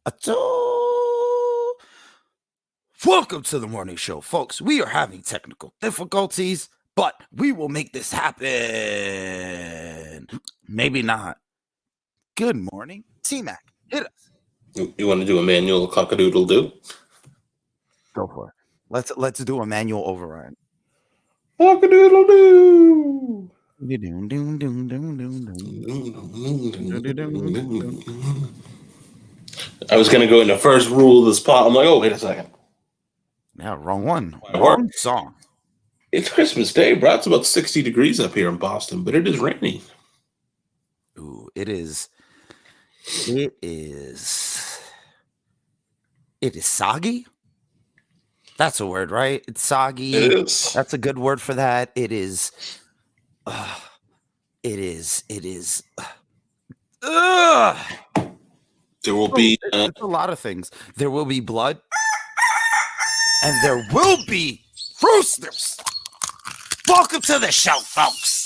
Achoo. Welcome to the morning show, folks. We are having technical difficulties, but we will make this happen. Maybe not. Good morning, T-Mac. Hit us. You want to do a manual cock-a-doodle-doo? Go for it. Let's do a manual override. Cock-a-doodle-doo! I was going to go into first rule of this pot. I'm like, oh, wait a second. Yeah, wrong one. My Wrong song. It's Christmas Day, bro. It's about 60 degrees up here in Boston, but it is raining. Ooh, it is. It is soggy. That's a word, right? It's soggy. It is. That's a good word for that. It is. There will be it's a lot of things. There will be blood, and there will be roosters. Welcome to the show, folks.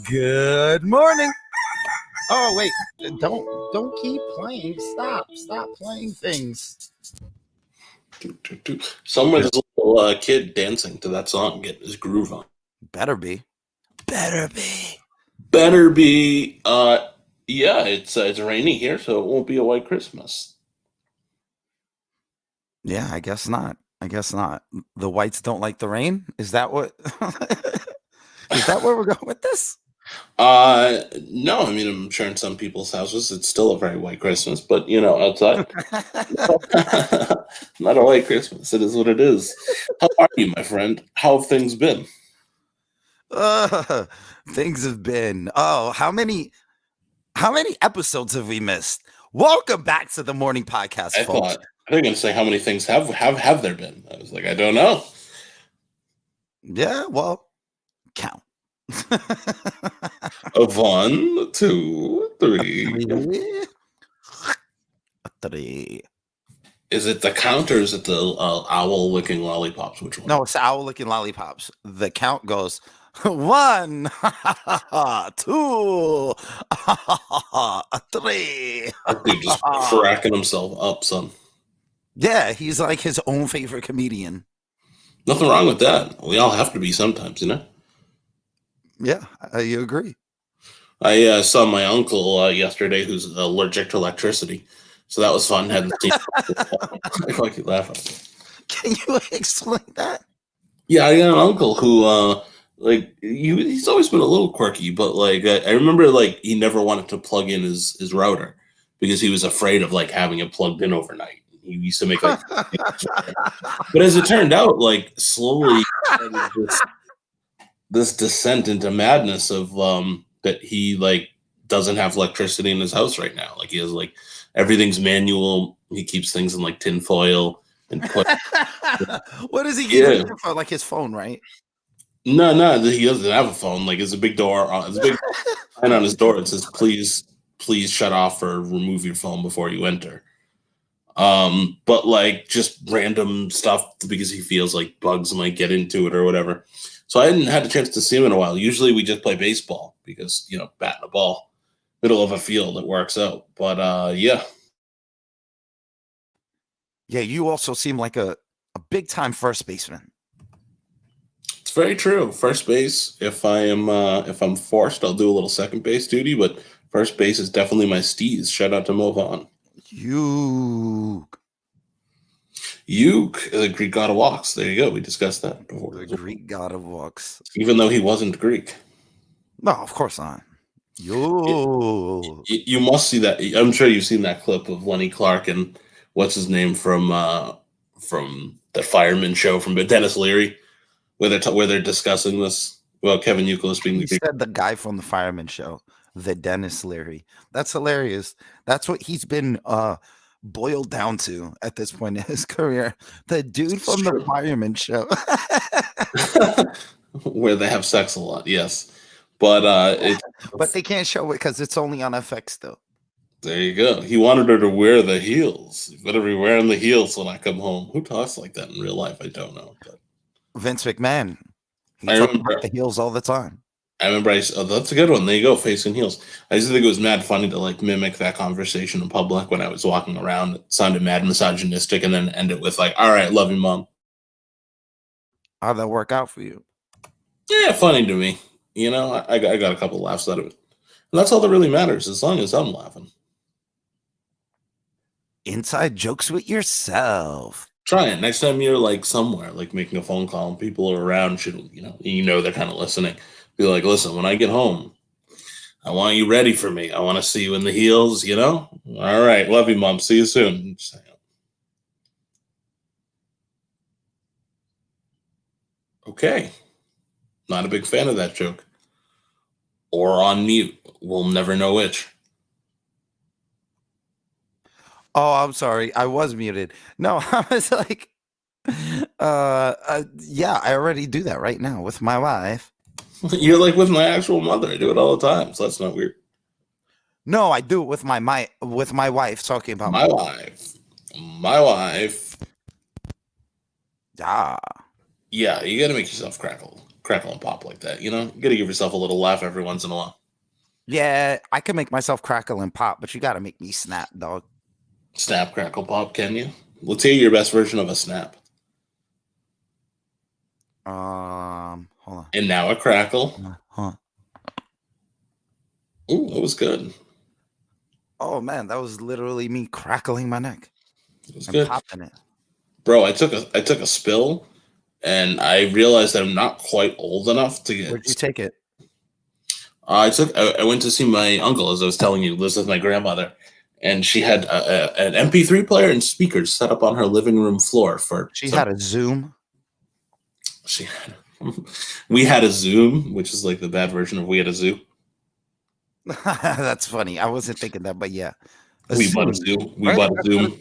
Good morning. Oh wait, don't keep playing. Stop playing things. somewhere there's a little kid dancing to that song, getting his groove on. Better be. Yeah, it's rainy here, so it won't be a white Christmas. Yeah, I guess not. The whites don't like the rain. Is that what? Is that where we're going with this? No, I mean, I'm sure in some people's houses it's still a very white Christmas, but outside, not a white Christmas. It is what it is. How are you, my friend? How have things been? Things have been. Oh, how many episodes have we missed? Welcome back to the morning podcast, folks. I think I'm going to say how many things have there been. I was like, I don't know. Yeah, well, count. 1, 2, 3. 3. Is it the count or is it the owl licking lollipops? Which one? No, it's the owl licking lollipops. The count goes 1, 2, 3. That dude just cracking himself up, son. Yeah, he's like his own favorite comedian. Nothing wrong with that. We all have to be sometimes, Yeah, you agree. I saw my uncle yesterday who's allergic to electricity. So that was fun. Hadn't seen I keep laughing. Can you explain that? Yeah, I got an uncle who he's always been a little quirky, but I remember he never wanted to plug in his router because he was afraid of having it plugged in overnight. He used to make but as it turned out, slowly this descent into madness of that he doesn't have electricity in his house right now. He has everything's manual. He keeps things in tin foil and what does he get for his phone, right? No, he doesn't have a phone. There's a big door. There's a big sign on his door. It says, "Please shut off or remove your phone before you enter." But just random stuff because he feels like bugs might get into it or whatever. So I hadn't had a chance to see him in a while. Usually we just play baseball because batting a ball, middle of a field, it works out. But yeah. Yeah, you also seem like a big time first baseman. It's very true. First base, if I'm forced, I'll do a little second base duty, but first base is definitely my steez. Shout out to Mo Vaughn. Uke, the Greek god of walks. There you go. We discussed that before. The Greek god of walks. Even though he wasn't Greek. No, of course not. You must see that. I'm sure you've seen that clip of Lenny Clark and what's his name from the Fireman show from Dennis Leary. where they're discussing this. Well, Kevin Youkilis being He the big. said the guy from the Fireman Show, the Dennis Leary. That's hilarious. That's what he's been boiled down to at this point in his career. The dude from the Fireman Show. Where they have sex a lot, yes. But but they can't show it because it's only on FX still. there you go. He wanted her to wear the heels. You better be wearing the heels when I come home. Who talks like that in real life? I don't know. But Vince McMahon. He I talks remember. about the heels all the time. Oh, that's a good one. There you go, facing heels. I used to think it was mad funny to like mimic that conversation in public when I was walking around. It sounded mad misogynistic, and then end it with like, "All right, love you, mom." How'd that work out for you? Yeah, funny to me. You know, I got a couple laughs out of it. And that's all that really matters, as long as I'm laughing. Inside jokes with yourself. Try it next time you're like somewhere, like making a phone call, and people are around. You know they're kind of listening. Be like, listen, when I get home, I want you ready for me. I want to see you in the heels. You know. All right, love you, mom. See you soon. Okay. Not a big fan of that joke. Or on mute. We'll never know which. Oh, I'm sorry. I was muted. No, I was like, yeah, I already do that right now with my wife. You're like with my actual mother. I do it all the time, so that's not weird. No, I do it with my wife talking about My wife. My wife. Ah. Yeah, you gotta make yourself crackle and pop like that. You know, you gotta give yourself a little laugh every once in a while. Yeah, I can make myself crackle and pop, but you gotta make me snap, dog. Snap, crackle, pop, can you? Let's hear your best version of a snap. Hold on. And now a crackle. Huh. Ooh, that was good. Oh man, that was literally me crackling my neck. It was good. Popping it. Bro, I took a spill and I realized that I'm not quite old enough to get. Where'd you take it? I went to see my uncle, as I was telling you, lives with my grandmother, and she had an MP3 player and speakers set up on her living room floor for. She had a Zoom. We had a Zoom, which is like the bad version of we had a zoo. That's funny. I wasn't thinking that, but yeah. We bought a Zoom. We bought a Zoom.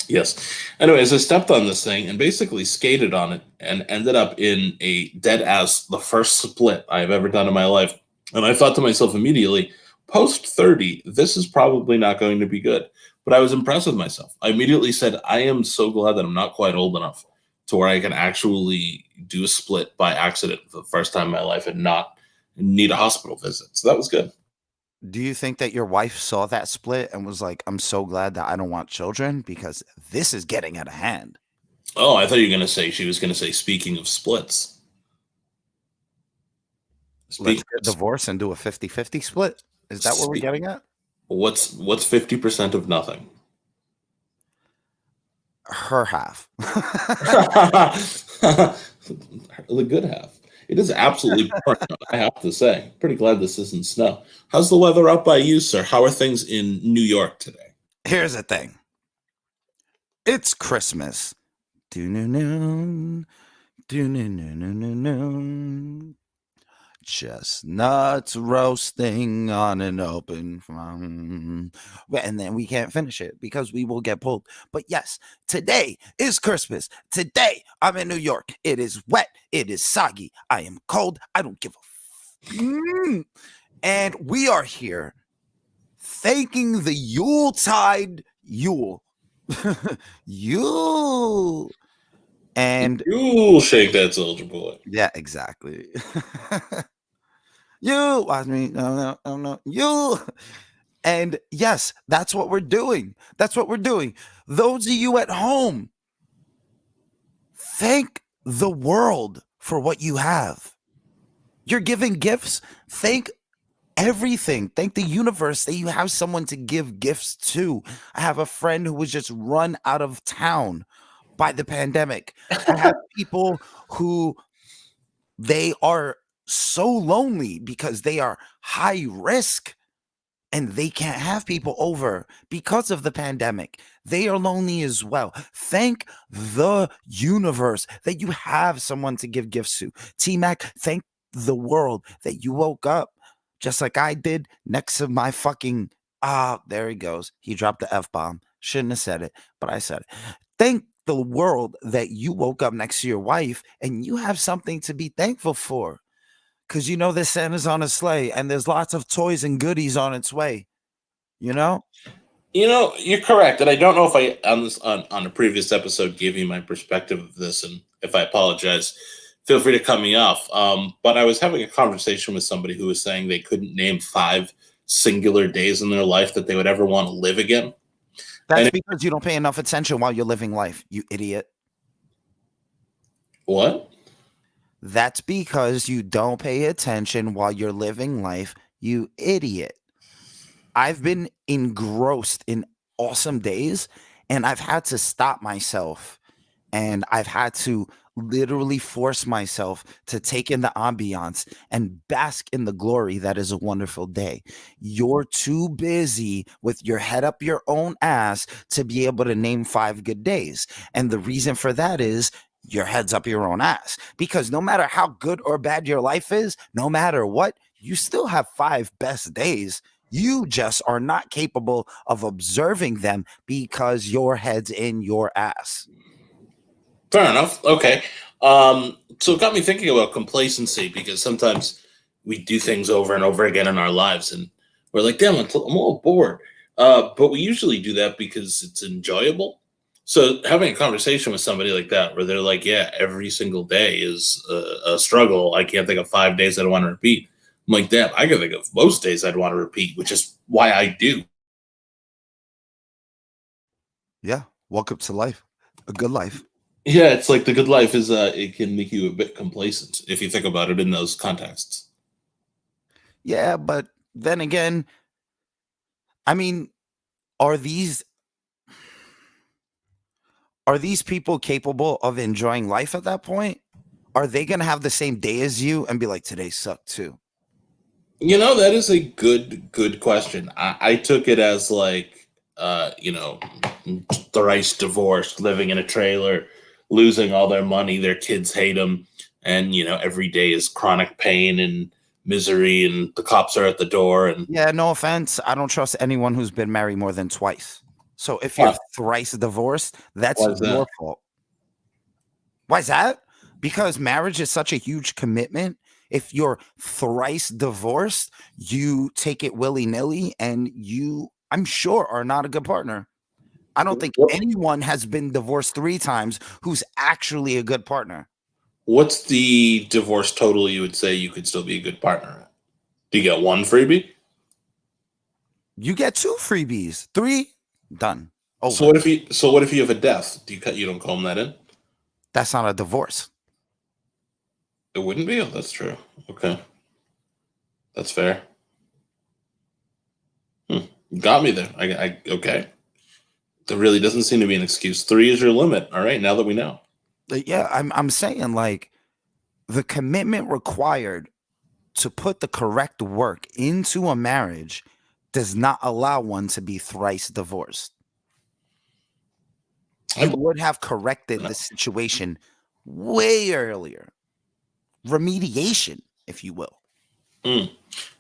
Yes. Anyways, I stepped on this thing and basically skated on it and ended up in a dead ass, the first split I've ever done in my life. And I thought to myself immediately, post 30, this is probably not going to be good. But I was impressed with myself. I immediately said, I am so glad that I'm not quite old enough to where I can actually do a split by accident for the first time in my life and not need a hospital visit. So that was good. Do you think that your wife saw that split and was like, I'm so glad that I don't want children because this is getting out of hand? Oh, I thought you were going to say, she was going to say, speaking of splits. Let's get divorced and do a 50-50 split. Is that what we're getting at? What's 50% of nothing? Her half. The good half. It is absolutely boring, I have to say. Pretty glad this isn't snow. How's the weather up by you, sir? How are things in New York today? Here's the thing. It's Christmas. Do-no-no. Do-no-no-no-no-no. Chestnuts roasting on an open fire. And then we can't finish it because we will get pulled. But yes, today is Christmas. Today I'm in New York. It is wet. It is soggy. I am cold. I don't give a And we are here thanking the Yuletide Yule. Yule. And you'll shake that soldier boy. Yeah, exactly. You watch me. No. You. And yes, that's what we're doing. That's what we're doing. Those of you at home, thank the world for what you have. You're giving gifts. Thank everything. Thank the universe that you have someone to give gifts to. I have a friend who was just run out of town by the pandemic. I have people who they are so lonely because they are high risk and they can't have people over because of the pandemic. They are lonely as well. Thank the universe that you have someone to give gifts to. T Mac, thank the world that you woke up just like I did next to my fucking. Ah, there he goes. He dropped the F bomb. Shouldn't have said it, but I said it. Thank the world that you woke up next to your wife and you have something to be thankful for. Because you know that Santa's on a sleigh and there's lots of toys and goodies on its way. You know? You're correct, and I don't know if I on this on a previous episode gave you my perspective of this, and if I apologize, feel free to cut me off. But I was having a conversation with somebody who was saying they couldn't name 5 singular days in their life that they would ever want to live again. That's And because you don't pay enough attention while you're living life, you idiot. what? That's because you don't pay attention while you're living life, you idiot. I've been engrossed in awesome days and I've had to stop myself and I've had to literally force myself to take in the ambiance and bask in the glory that is a wonderful day. You're too busy with your head up your own ass to be able to name 5 good days. And the reason for that is your head's up your own ass. Because no matter how good or bad your life is, no matter what, you still have 5 best days. You just are not capable of observing them because your head's in your ass. Fair enough. Okay. So it got me thinking about complacency because sometimes we do things over and over again in our lives, and we're like, "Damn, I'm a little bored." But we usually do that because it's enjoyable. So having a conversation with somebody like that, where they're like, "Yeah, every single day is a struggle. I can't think of 5 days I don't want to repeat." I'm like, "Damn, I can think of most days I'd want to repeat," which is why I do. Yeah, welcome to life, a good life. Yeah, it's like the good life is it can make you a bit complacent if you think about it in those contexts. Yeah, but then again, I mean, are these are these people capable of enjoying life at that point? Are they going to have the same day as you and be like, today sucked too? That is a good question. I took it as like, thrice divorced, living in a trailer, losing all their money, their kids hate them, and every day is chronic pain and misery, and the cops are at the door, and Yeah, no offense. I don't trust anyone who's been married more than twice. So if you're why, thrice divorced, that's why is your that? fault. Why is that? Because marriage is such a huge commitment. If you're thrice divorced, you take it willy nilly and you, I'm sure, are not a good partner. I don't think What, anyone has been divorced 3 times who's actually a good partner. what's the divorce total you would say you could still be a good partner at? Do you get one freebie? You get 2 freebies, 3, done, So over. what if you have a death? You don't comb that in? That's not a divorce. It wouldn't be. Oh, that's true. Okay, that's fair. Got me there. I okay. There really doesn't seem to be an excuse. 3 is your limit. All right, now that we know. Yeah, I'm saying like the commitment required to put the correct work into a marriage does not allow one to be thrice divorced. I You believe would have corrected that. the situation way earlier. Remediation, if you will. Mm.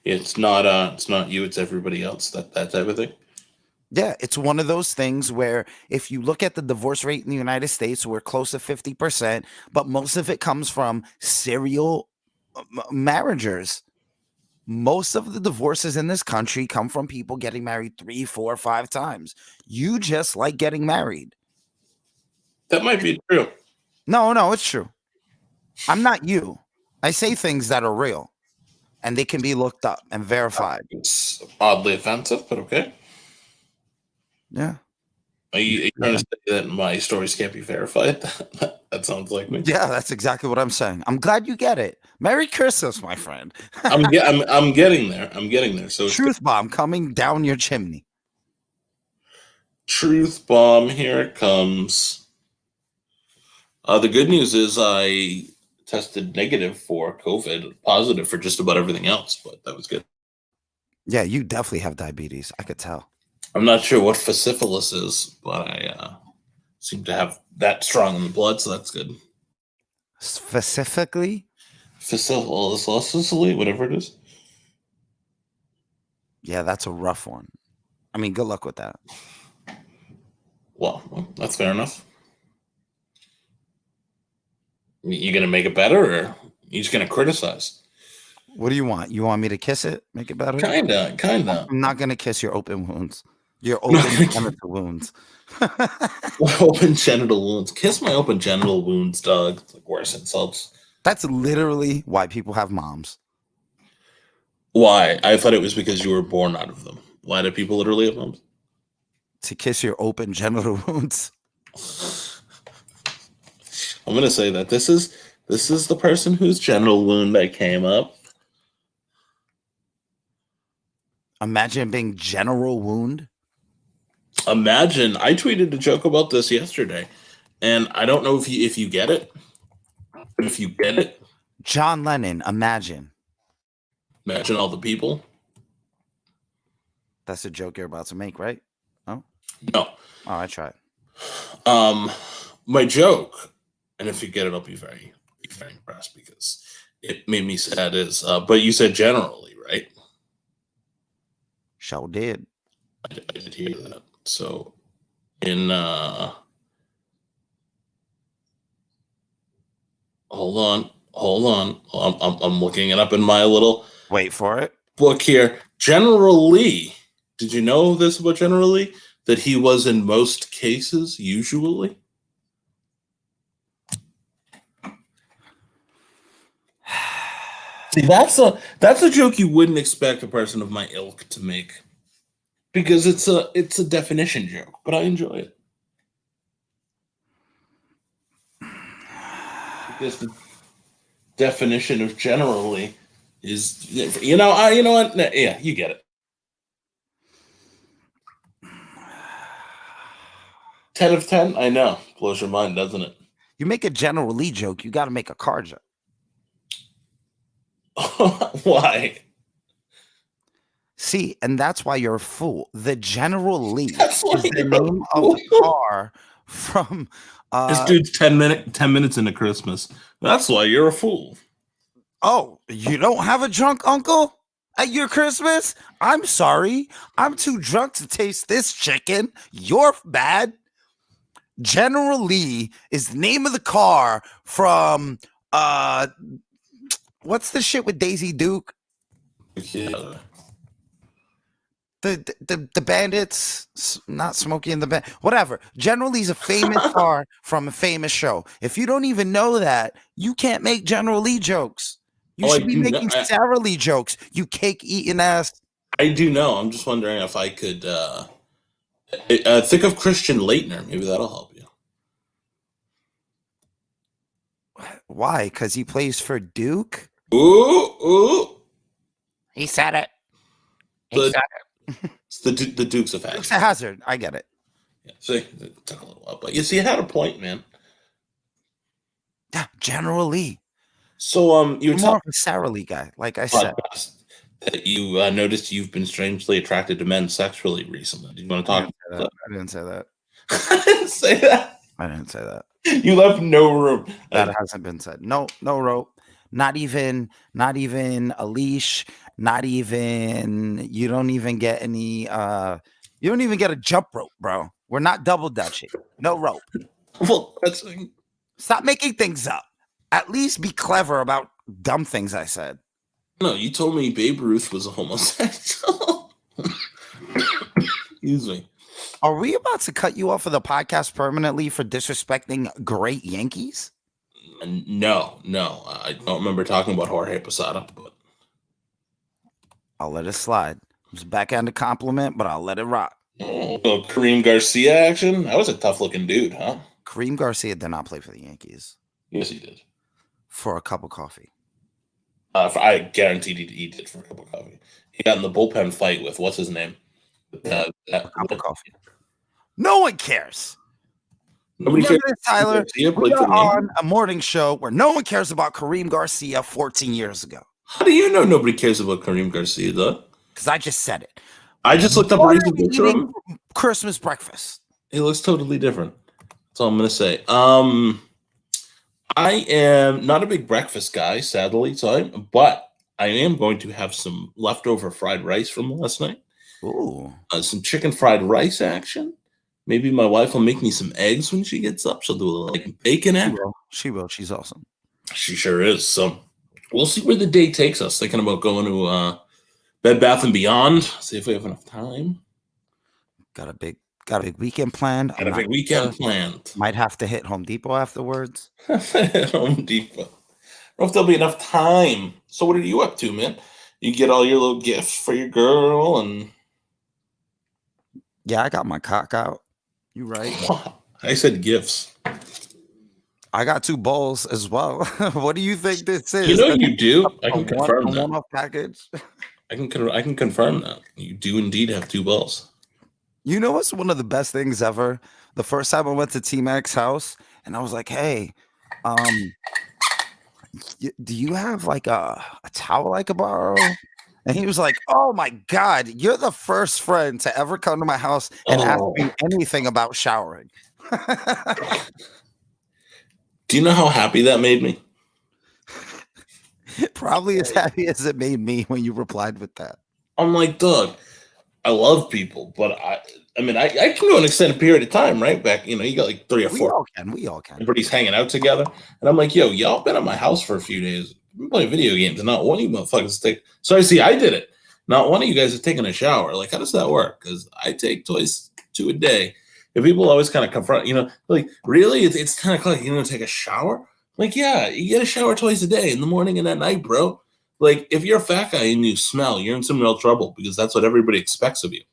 It's not you, it's everybody else. That type of thing. Yeah, it's one of those things where if you look at the divorce rate in the United States, we're close to 50%, but most of it comes from serial marriagers. Most of the divorces in this country come from people getting married 3, 4, 5 times. You just like getting married. That might be true. No, no, it's true. I'm not you. I say things that are real and they can be looked up and verified. It's oddly offensive, but okay. Yeah. Are you trying to Yeah. say that my stories can't be verified? That sounds like me. Yeah, that's exactly what I'm saying. I'm glad you get it. Merry Christmas, my friend. I'm getting there. I'm getting there. So it's good. Truth bomb coming down your chimney. Truth bomb. Here it comes. The good news is I tested negative for COVID, positive for just about everything else, but that was good. Yeah, you definitely have diabetes. I could tell. I'm not sure what faciphilus is, but I seem to have that strong in the blood, so that's good. Specifically, Faciphilus, whatever it is. yeah, that's a rough one. I mean, good luck with that. Well, that's fair enough. You gonna make it better, or you just gonna criticize? What do you want? You want me to kiss it? Make it better? Kinda. I'm not gonna kiss your open wounds. Your I'm not open gonna genital wounds. open genital wounds. Kiss my open genital wounds, Doug. It's like worse insults. That's literally why people have moms. Why? I thought it was because you were born out of them. Why do people literally have moms? To kiss your open genital wounds. I'm gonna say that this is the person whose genital wound that came up. Imagine being general wound. Imagine I tweeted a joke about this yesterday, and I don't know if you get it. But if you get it, John Lennon, imagine. imagine all the people. That's a joke you're about to make, right? Oh, No. oh, I tried. My joke, and if you get it, I'll be very impressed because it made me sad. Is but you said generally, right? Show did. I did hear that. So in hold on. I'm looking it up in my little Wait for it. book here. General Lee. Did you know this about General Lee? That he was in most cases usually. See, that's a joke you wouldn't expect a person of my ilk to make, because it's a definition joke, but I enjoy it because the definition of generally is you know what, yeah, you get it. 10 of 10. I know, blows your mind, doesn't it? You make a General Lee joke, you got to make a car joke. Why? See, and that's why you're a fool. The General Lee That's why is the you're a name of the fool. car from This dude's 10 minutes into Christmas. That's why you're a fool. Oh, you don't have a drunk uncle at your Christmas? I'm sorry. I'm too drunk to taste this chicken. You're bad. General Lee is the name of the car from what's the shit with Daisy Duke? Yeah. The bandits, not Smokey and the Band, whatever. General Lee's a famous car from a famous show. If you don't even know that, you can't make General Lee jokes. You should be making Sarah Lee jokes, you cake eating ass. I do know. I'm just wondering if I could think of Christian Leitner. Maybe that'll help you. Why? Because he plays for Duke? Ooh. He said it. It's the Dukes of Hazzard. Dukes of Hazzard. I get it. Yeah, see, it took a little while, but you see, it had a point, man. Yeah, General Lee. So, you're more of a Sarah Lee guy, like I said. That you noticed you've been strangely attracted to men sexually recently. Do you want to talk about that? I didn't say that. I didn't say that. I didn't say that. You left no room. That hasn't been said. No rope. Not even a leash. Not even, you don't even get any, you don't even get a jump rope, bro. We're not double dutching. No rope. Well, stop making things up. At least be clever about dumb things I said. No, you told me Babe Ruth was a homosexual. Excuse me. Are we about to cut you off of the podcast permanently for disrespecting great Yankees? No. I don't remember talking about Jorge Posada, but I'll let it slide. It was a backhand compliment, but I'll let it rock. Oh, Kareem Garcia action? That was a tough looking dude, huh? Kareem Garcia did not play for the Yankees. Yes, he did. For a cup of coffee. I guaranteed he did for a cup of coffee. He got in the bullpen fight with what's his name? A cup of coffee. No one cares. Nobody cares. Tyler, we are on a morning show where no one cares about Kareem Garcia 14 years ago. How do you know nobody cares about Kareem Garcia, though? because I just said it. I just looked up a What recent are you picture of eating him. for Christmas breakfast? It looks totally different. That's all I'm gonna say. I am not a big breakfast guy, sadly. But I am going to have some leftover fried rice from last night. Ooh, Some chicken fried rice action. Maybe my wife will make me some eggs when she gets up. She'll do a little like bacon she action. will. She will. She's awesome. She sure is. So we'll see where the day takes us. Thinking about going to Bed Bath and Beyond. See if we have enough time. Got a big weekend planned. Got I'm a not big weekend planned. might have to hit Home Depot afterwards. Home Depot. I don't know if there'll be enough time. So what are you up to, man? You get all your little gifts for your girl and Yeah, I got my cock out. You right. I said gifts. I got 2 bowls as well. What do you think this You is? know you do. I A can confirm that. one-off package? I can confirm that. You do indeed have 2 balls. You know what's one of the best things ever? The first time I went to T-Mac's house and I was like, "Hey, um, do you have like a towel I could borrow?" And he was like, "Oh my God, you're the first friend to ever come to my house and ask Oh. me anything about showering." Do you know how happy that made me? Probably as happy as it made me when you replied with that. I'm like, Doug, I love people, but I mean, I can go an extended period of time, right? Back, you got like 3 or We 4. all can. We all can. Everybody's hanging out together. And I'm like, yo, y'all been at my house for a few days. Been playing video games, and not one of you motherfuckers take. So I see, I did it. Not one of you guys have taken a shower. Like, how does that work? Because I take twice 2 a day. And people always kind of confront, like, really? It's 10 o'clock. You don't take a shower? Like, yeah, you get a shower twice a day in the morning and at night, bro. Like, if you're a fat guy and you smell, you're in some real trouble because that's what everybody expects of you.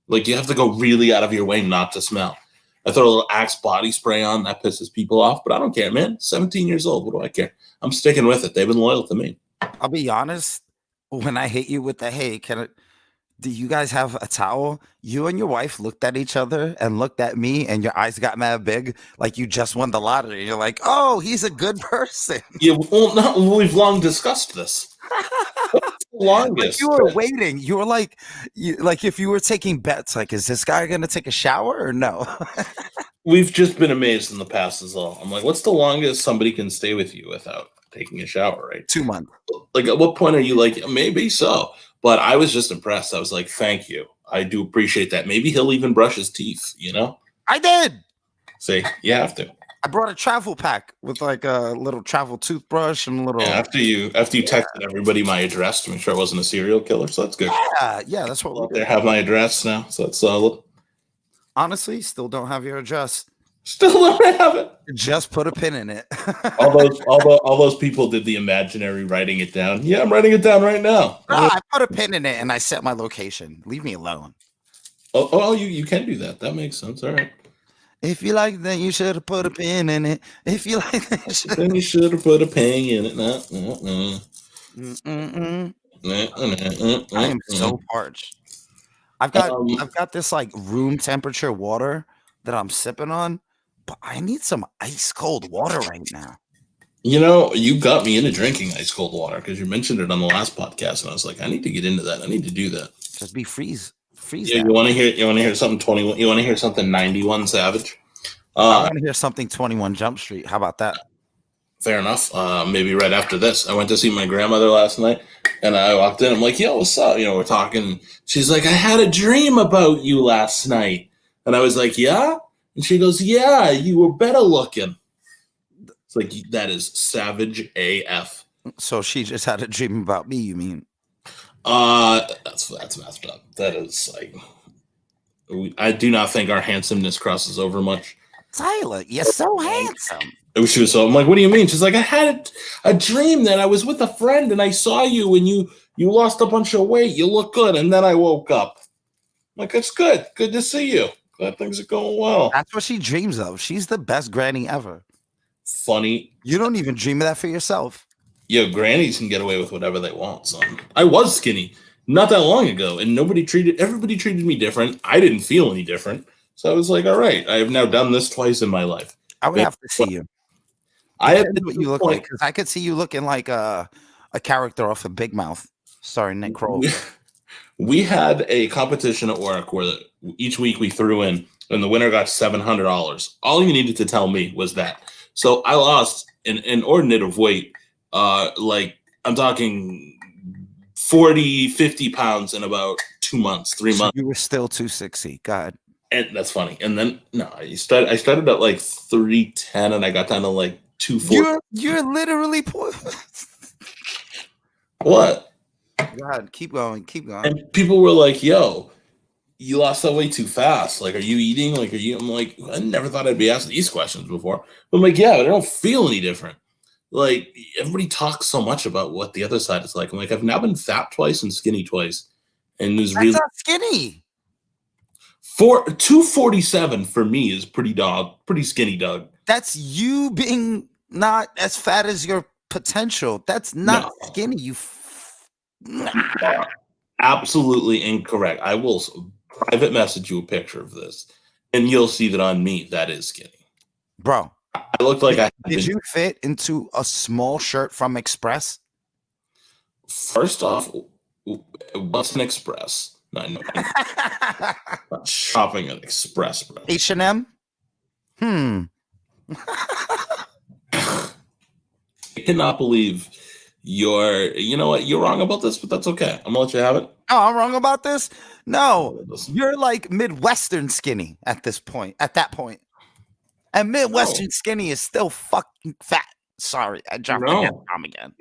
Like, you have to go really out of your way not to smell. I throw a little Axe body spray on. That pisses people off, but I don't care, man. 17 years old. What do I care? I'm sticking with it. They've been loyal to me. I'll be honest. When I hit you with the hey, do you guys have a towel? You and your wife looked at each other and looked at me, and your eyes got mad big, like you just won the lottery. You're like, "Oh, he's a good person." Yeah, well, we've long discussed this. Like Longest. you were waiting. You were like, like if you were taking bets, like, is this guy gonna take a shower or no? We've just been amazed in the past as well. I'm like, what's the longest somebody can stay with you without taking a shower, right? 2 months. Like, at what point are you like, maybe so? But I was just impressed. I was like, thank you. I do appreciate that. Maybe he'll even brush his teeth, I did. Say, you have to. I brought a travel pack with like a little travel toothbrush and a little. Yeah, after you texted everybody my address to make sure I wasn't a serial killer, so that's good. Yeah, that's what we They did. have my address now, so that's solid. Honestly, still don't have your address. Still don't have it. Just put a pin in it. all those people did the imaginary writing it down. Yeah, I'm writing it down right now. I put a pin in it and I set my location. Leave me alone. You can do that. That makes sense. All right. If you like that, you should have put a pin in it. If you like that, Then you should have put a pang in it. I am so parched. I've got this like room temperature water that I'm sipping on, but I need some ice cold water right now. You got me into drinking ice cold water because you mentioned it on the last podcast, and I was like, I need to get into that. I need to do that. Just be freeze. Yeah, you want to hear something 21? You want to hear something 91 Savage? I want to hear something 21 Jump Street. How about that? Fair enough. Maybe right after this. I went to see my grandmother last night, and I walked in. I'm like, yo, what's up? We're talking. She's like, I had a dream about you last night. And I was like, yeah? And she goes, yeah, you were better looking. It's like, that is savage AF. So she just had a dream about me, you mean? That's messed up. That is like, I do not think our handsomeness crosses over much. Tyler, you're so handsome. She was so. I'm like, what do you mean? She's like, I had a dream that I was with a friend and I saw you and you lost a bunch of weight. You look good, and then I woke up. I'm like, it's good. Good to see you. Glad things are going well. That's what she dreams of. She's the best granny ever. Funny. You don't even dream of that for yourself. Yo, grannies can get away with whatever they want, son. I was skinny not that long ago, and everybody treated me different. I didn't feel any different. So I was like, all right, I have now done this twice in my life. I would have to see you. I have what you look like, because I could see you looking like a character off of Big Mouth, starring Nick Kroll. We had a competition at work where each week we threw in, and the winner got $700. All you needed to tell me was that. So I lost an inordinate of weight. Like I'm talking 40, 50 pounds in about 2 months, 3 So months. you were still 260. God. And that's funny. And then no, I started at like 310 and I got down to like 240. You're literally poor. What? God, keep going, keep going. And people were like, yo, you lost that weight too fast. Like, are you eating? Like, are you? I'm like, I never thought I'd be asked these questions before. But I'm like, yeah, but I don't feel any different. Like, everybody talks so much about what the other side is like. I'm like, I've now been fat twice and skinny twice. And there's That's really not skinny. 247 for me is pretty skinny, Doug. That's you being not as fat as your potential. That's not No. skinny. You are absolutely incorrect. I will private message you a picture of this, and you'll see that on me, that is skinny. Bro, I looked like did you fit into a small shirt from Express? First off, what's an Express? No, I'm not shopping at Express, bro. H&M? I cannot believe you know what, you're wrong about this, but that's okay. I'm gonna let you have it. Oh, I'm wrong about this? No, you're like Midwestern skinny at that point. And Midwestern skinny is still fucking fat. Sorry, I dropped the F-bomb again.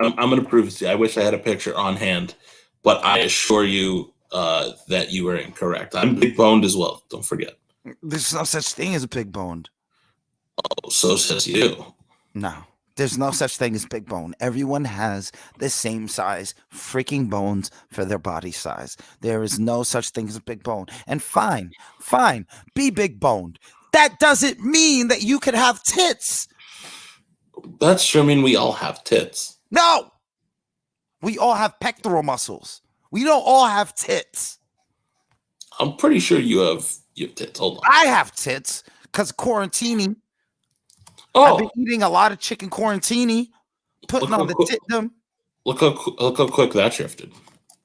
I'm going to prove it to you. I wish I had a picture on hand, but I assure you that you are incorrect. I'm big boned as well. Don't forget. There's no such thing as a big boned. Oh, so says you. No, there's no such thing as big bone. Everyone has the same size freaking bones for their body size. There is no such thing as a big bone. And fine, be big boned. That doesn't mean that you could have tits. That's true. I mean, we all have tits. No, we all have pectoral muscles. We don't all have tits. I'm pretty sure you have tits. Hold on. I have tits because quarantining. Oh, I've been eating a lot of chicken quarantini, putting on the titdom. Look how quick that shifted.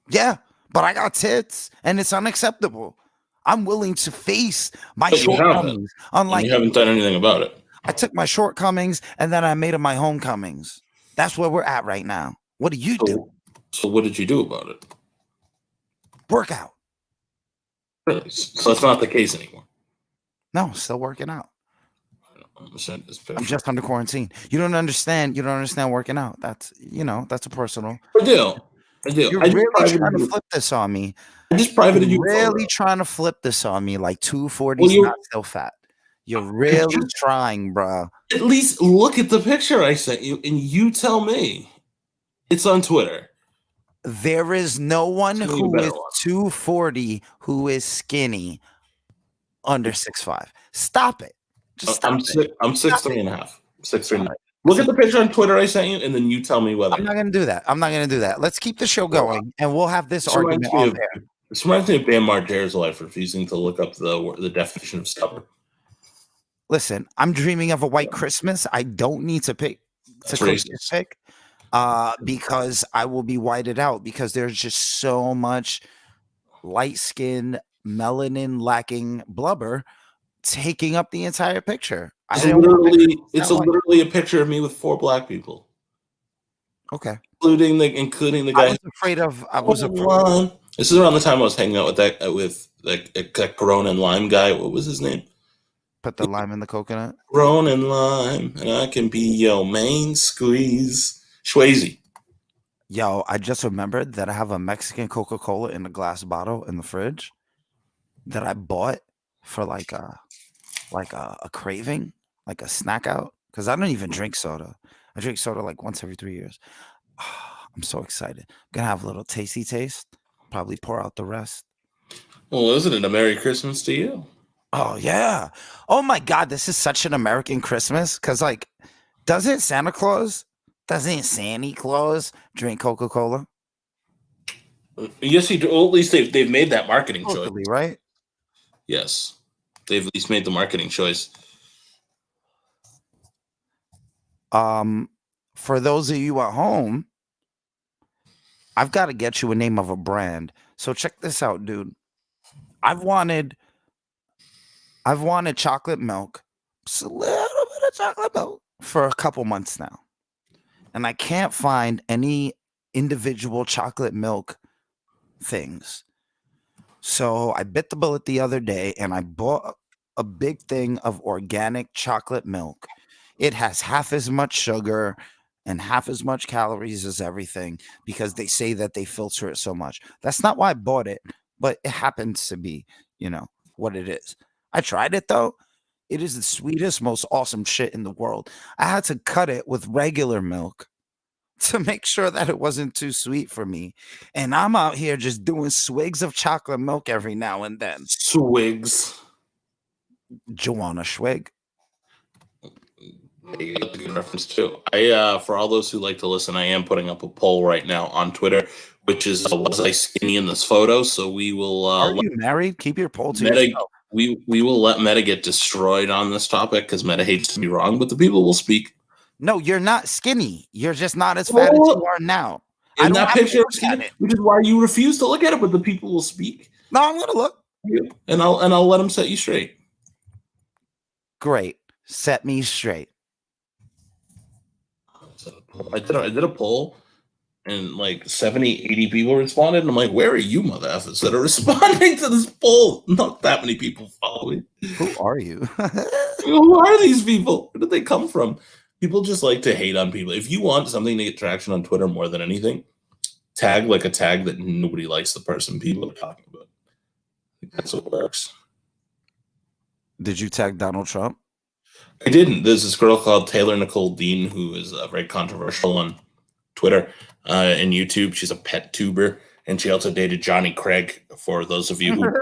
Yeah, but I got tits, and it's unacceptable. I'm willing to face my shortcomings. Unlike you haven't done anything about it. I took my shortcomings and then I made them my homecomings. That's where we're at right now. What do you do? So what did you do about it? Workout. Really? So that's not the case anymore. No, still working out. I'm just under quarantine. You don't understand. You don't understand working out. That's that's a personal. I do. You're really trying to flip this on me. I just privated you. Really trying to flip this on me like 240 is not still fat. You're really trying, bro. At least look at the picture I sent you and you tell me. It's on Twitter. There is no one who is 240 who is skinny under 6'5". Stop it. Just stop it. I'm 6'3" and a half. 6'3". Look at the picture on Twitter I sent you, and then you tell me whether. I'm not going to do that. Let's keep the show going, and we'll have this argument on there. This reminds me of Bam Margera's life refusing to look up the definition of stubborn. Listen, I'm dreaming of a white Christmas. I don't need to pick because I will be whited out because there's just so much light skin, melanin lacking blubber taking up the entire picture. It's literally a picture of me with 4 black people. Okay, including the guy. I was afraid. This is around the time I was hanging out with that Corona and lime guy. What was his name? Put the lime in the coconut. Corona and lime, and I can be your main squeeze. Swayze. Yo, I just remembered that I have a Mexican Coca-Cola in a glass bottle in the fridge that I bought for like a craving, like a snack out, because I don't even drink soda. I drink soda like once every 3 years. I'm so excited. I'm gonna have a little tasty taste. Probably pour out the rest. Well, isn't it a Merry Christmas to you? Oh yeah. Oh my God, this is such an American Christmas. Cause like, doesn't Santa Claus drink Coca-Cola? Yes, he do. Well, at least they've made that marketing choice, right? Yes, they've at least made the marketing choice. For those of you at home, I've got to get you a name of a brand. So check this out, dude. I've wanted chocolate milk, just a little bit of chocolate milk for a couple months now. And I can't find any individual chocolate milk things. So I bit the bullet the other day and I bought a big thing of organic chocolate milk. It has half as much sugar and half as much calories as everything because they say that they filter it so much. That's not why I bought it, but it happens to be, what it is. I tried it though. It is the sweetest, most awesome shit in the world. I had to cut it with regular milk to make sure that it wasn't too sweet for me. And I'm out here just doing swigs of chocolate milk every now and then. Swigs. Joanna Schwig. You got the good reference too. For all those who like to listen, I am putting up a poll right now on Twitter, which is was I skinny in this photo? So we will. Are you married? Keep your poll to Meta, yourself. we will let Meta get destroyed on this topic because Meta hates to be wrong, but the people will speak. No, you're not skinny. You're just not as fat as you are now. In that picture, skinny, which is why you refuse to look at it, but the people will speak. No, I'm gonna look. And I'll let them set you straight. Great. Set me straight. I did a poll and like 70, 80 people responded. And I'm like, where are you, mother effers, that are responding to this poll? Not that many people following. Who are you? Who are these people? Where did they come from? People just like to hate on people. If you want something to get traction on Twitter more than anything, tag like a tag that nobody likes the person people are talking about. I think that's what works. Did you tag Donald Trump? I didn't. There's this girl called Taylor Nicole Dean who is very controversial on Twitter and YouTube. She's a pet tuber, and she also dated Johnny Craig. For those of you who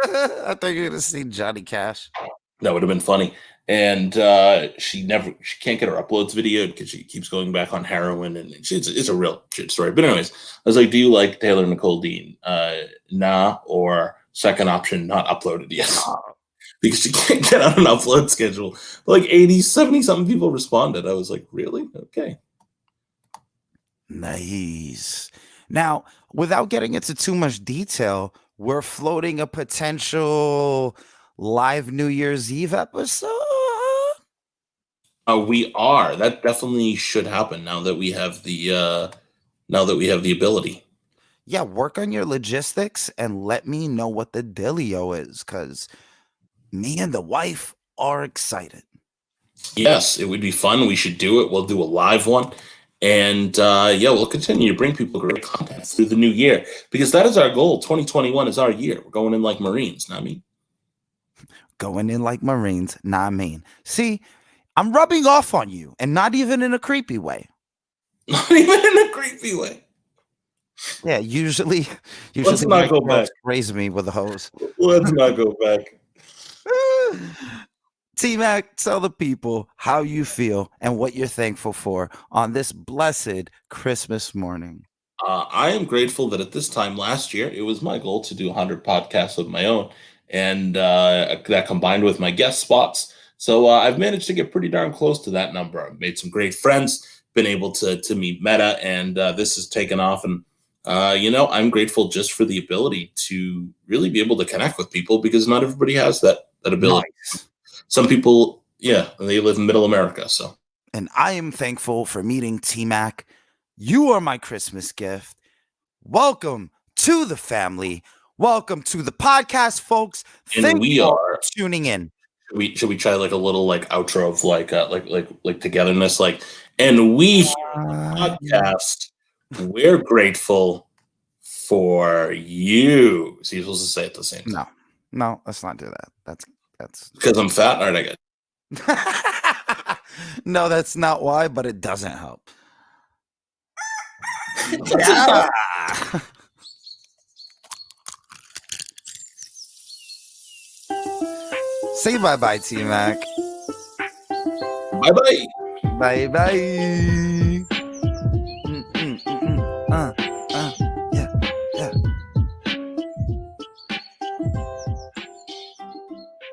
I thought you were gonna see Johnny Cash. That would have been funny. And she can't get her uploads videoed because she keeps going back on heroin, and it's a real shit story. But anyways, I was like, do you like Taylor Nicole Dean? Nah, or second option, not uploaded yet. Because she can't get on an upload schedule. Like 80, 70 something people responded. I was like, really? Okay. Nice. Now, without getting into too much detail, we're floating a potential live New Year's Eve episode. We are. That definitely should happen now that we have the ability. Yeah, work on your logistics and let me know what the dealio is, because me and the wife are excited. Yes, it would be fun. We should do it. We'll do a live one. And we'll continue to bring people great content through the new year because that is our goal. 2021 is our year. We're going in like Marines, not me. Going in like Marines, not mean. See, I'm rubbing off on you, and not even in a creepy way. Not even in a creepy way. Yeah, usually Let's not go back. Raise me with a hose. Let's not go back. T-Mac, tell the people how you feel and what you're thankful for on this blessed Christmas morning. I am grateful that at this time last year, it was my goal to do 100 podcasts of my own, and that combined with my guest spots. So I've managed to get pretty darn close to that number. I've made some great friends, been able to meet Meta, and this has taken off. And, I'm grateful just for the ability to really be able to connect with people because not everybody has that ability. Nice. Some people, they live in middle America. So, and I am thankful for meeting T-Mac. You are my Christmas gift. Welcome to the family. Welcome to the podcast, folks. And we are tuning in. Should we try like a little like outro of like togetherness, like, and we podcast. We're grateful for you. So you're supposed to say it at the same time. No, let's not do that. That's because I'm fat. All right, I get. No, that's not why, but it doesn't help. Yeah. Say bye-bye, T-Mac. Bye-bye. Bye-bye.